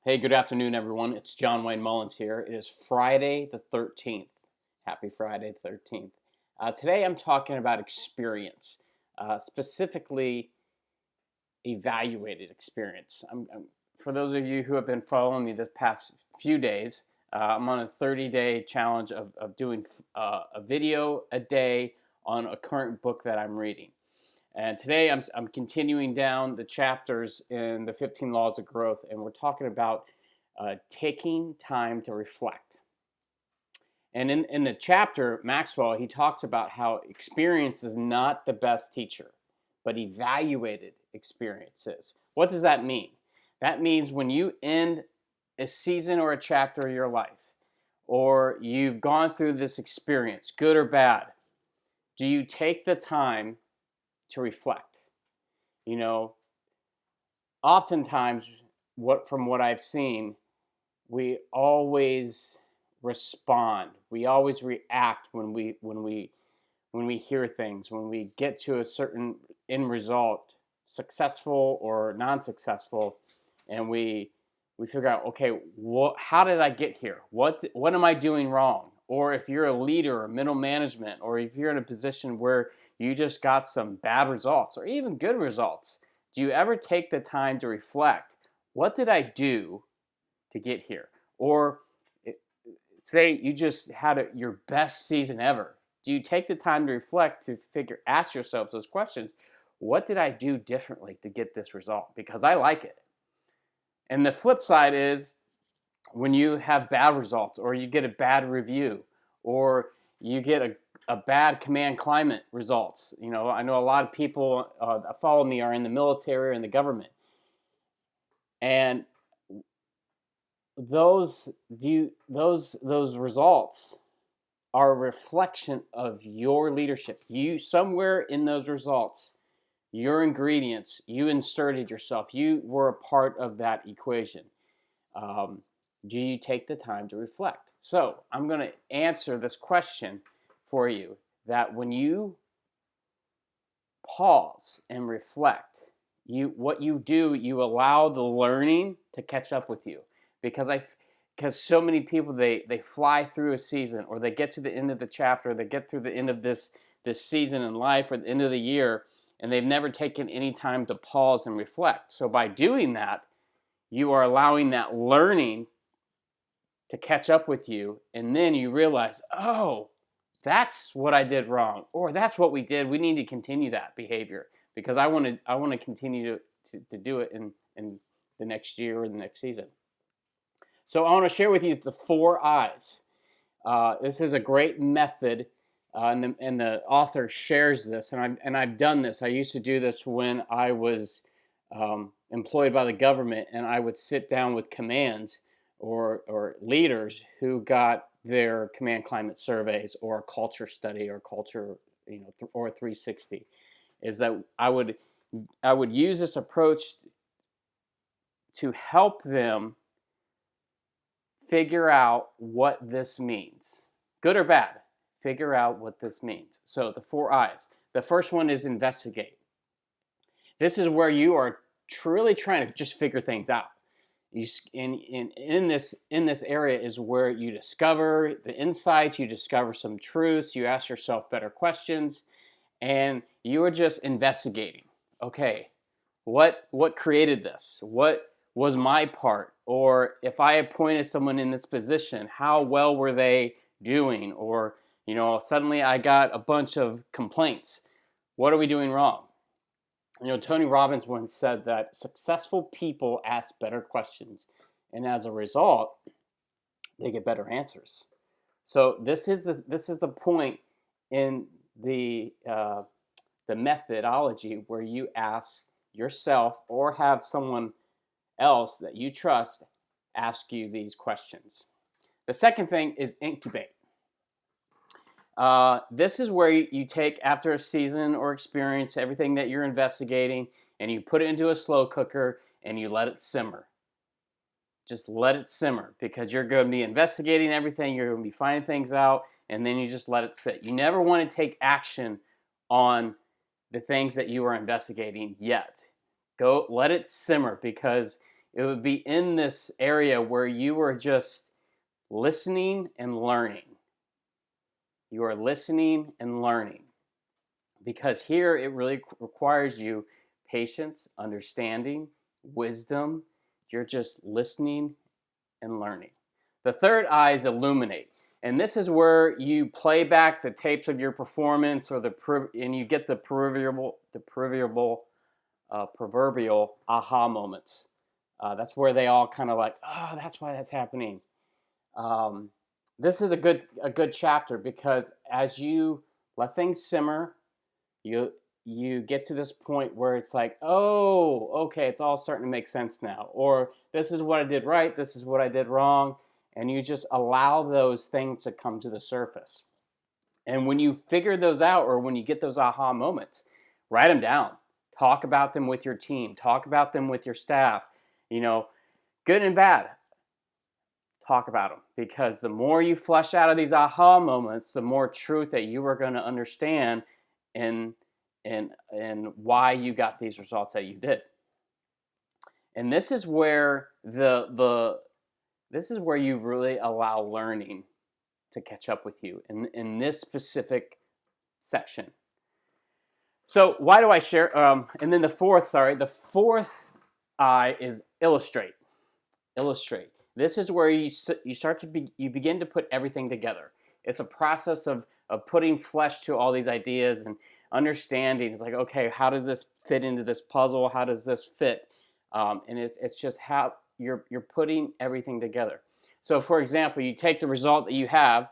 Hey, good afternoon, everyone. It's John Wayne Mullins here. It is Friday the 13th. Happy Friday the 13th. Today I'm talking about experience, specifically evaluated experience. For those of you who have been following me this past few days, I'm on a 30-day challenge of doing a video a day on a current book that I'm reading. And today I'm continuing down the chapters in the 15 Laws of Growth, and we're talking about taking time to reflect. And in the chapter, Maxwell, he talks about how experience is not the best teacher, but evaluated experience is. What does that mean? That means when you end a season or a chapter of your life, or you've gone through this experience, good or bad, do you take the time to reflect? You know, oftentimes, from what I've seen, we always respond. We always react when we hear things, when we get to a certain end result, successful or non-successful, and we figure out, okay, how did I get here? What am I doing wrong? Or if you're a leader or middle management, or if you're in a position where you just got some bad results or even good results, do you ever take the time to reflect? What did I do to get here? Or say you just had your best season ever. Do you take the time to reflect to ask yourself those questions? What did I do differently to get this result? Because I like it. And the flip side is when you have bad results, or you get a bad review, or you get a bad command climate results. I know a lot of people that follow me are in the military or in the government. And those results are a reflection of your leadership. You, somewhere in those results, your ingredients, you inserted yourself. You were a part of that equation. Do you take the time to reflect? So I'm going to answer this question for you, that when you pause and reflect, what you do, you allow the learning to catch up with you. Because so many people, they fly through a season, or they get to the end of the chapter, they get through the end of this season in life, or the end of the year, and they've never taken any time to pause and reflect. So by doing that, you are allowing that learning to catch up with you, and then you realize, oh, that's what I did wrong, or that's what we did. We need to continue that behavior, because I want to continue to do it in the next year or the next season. So I want to share with you the 4 I's. This is a great method, and the author shares this, and I've done this. I used to do this when I was employed by the government, and I would sit down with commands or leaders who got their command climate surveys, or a culture study, or culture, or 360. Is that I would use this approach to help them figure out what this means, good or bad. Figure out what this means. So the 4 I's. The first one is investigate. This is where you are truly trying to just figure things out. In this area is where you discover the insights, you discover some truths, you ask yourself better questions, and you are just investigating. Okay, what created this? What was my part? Or if I appointed someone in this position, how well were they doing? Or suddenly I got a bunch of complaints. What are we doing wrong? Tony Robbins once said that successful people ask better questions, and as a result, they get better answers. So this is the point in the methodology, where you ask yourself, or have someone else that you trust ask you these questions. The second thing is incubate. This is where you take, after a season or experience, everything that you're investigating, and you put it into a slow cooker and you let it simmer. Just let it simmer, because you're going to be investigating everything, you're going to be finding things out, and then you just let it sit. You never want to take action on the things that you are investigating yet. Go let it simmer, because It would be in this area where you are just listening and learning. You are listening and learning. Because here it really requires you patience, understanding, wisdom. You're just listening and learning. The third I is illuminate. And this is where you play back the tapes of your performance, and you get the proverbial aha moments. That's where they all kind of like, oh, that's why that's happening. This is a good chapter, because as you let things simmer, you get to this point where it's like, oh, okay, it's all starting to make sense now. Or this is what I did right, this is what I did wrong. And you just allow those things to come to the surface. And when you figure those out, or when you get those aha moments, write them down. Talk about them with your team. Talk about them with your staff. Good and bad. Talk about them, because the more you flesh out of these aha moments, the more truth that you are going to understand and why you got these results that you did. And this is where this is where you really allow learning to catch up with you in this specific section. So why do I share? And then the fourth I is illustrate. Illustrate. This is where you begin to put everything together. It's a process of putting flesh to all these ideas and understanding. It's like, okay, how does this fit into this puzzle? How does this fit? And it's just how you're putting everything together. So, for example, you take the result that you have,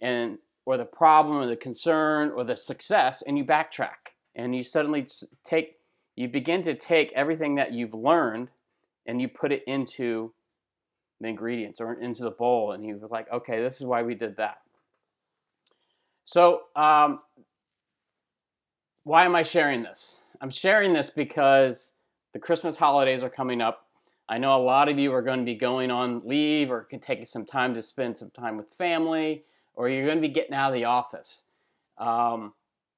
or the problem, or the concern, or the success, and you backtrack, and you suddenly begin to take everything that you've learned, and you put it into the ingredients or into the bowl, and you're like, okay, this is why we did that. So why am I sharing this? I'm sharing this because the Christmas holidays are coming up. I know a lot of you are going to be going on leave, or taking some time to spend some time with family, or you're going to be getting out of the office.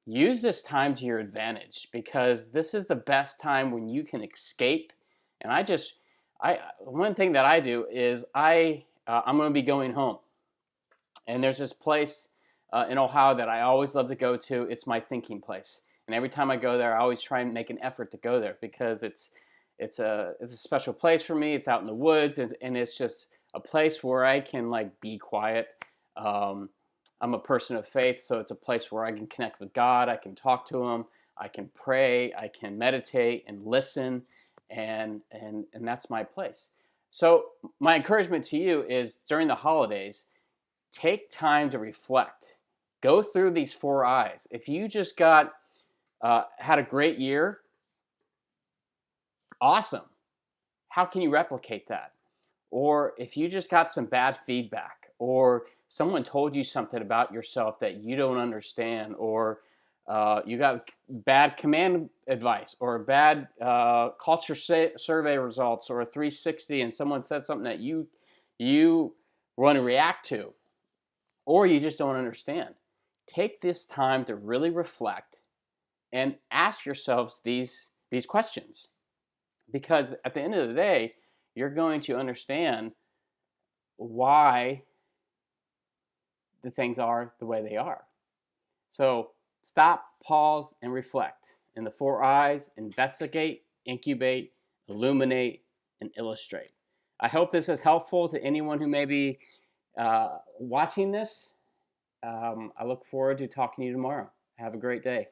Use this time to your advantage, because this is the best time when you can escape. And one thing that I do is I'm going to be going home, and there's this place in Ohio that I always love to go to. It's my thinking place, and every time I go there, I always try and make an effort to go there, because it's a special place for me. It's out in the woods, and it's just a place where I can be quiet. I'm a person of faith, so it's a place where I can connect with God. I can talk to Him. I can pray. I can meditate and listen, and that's my place. So my encouragement to you is, during the holidays, take time to reflect. Go through these 4 I's. If you just had a great year, awesome. How can you replicate that? Or if you just got some bad feedback, or someone told you something about yourself that you don't understand, or you got bad command advice, or bad culture survey results, or a 360, and someone said something that you want to react to, or you just don't understand. Take this time to really reflect and ask yourselves these questions, because at the end of the day, you're going to understand why the things are the way they are. So stop, pause, and reflect. And the 4 I's: investigate, incubate, illuminate, and illustrate. I hope this is helpful to anyone who may be watching this. I look forward to talking to you tomorrow. Have a great day.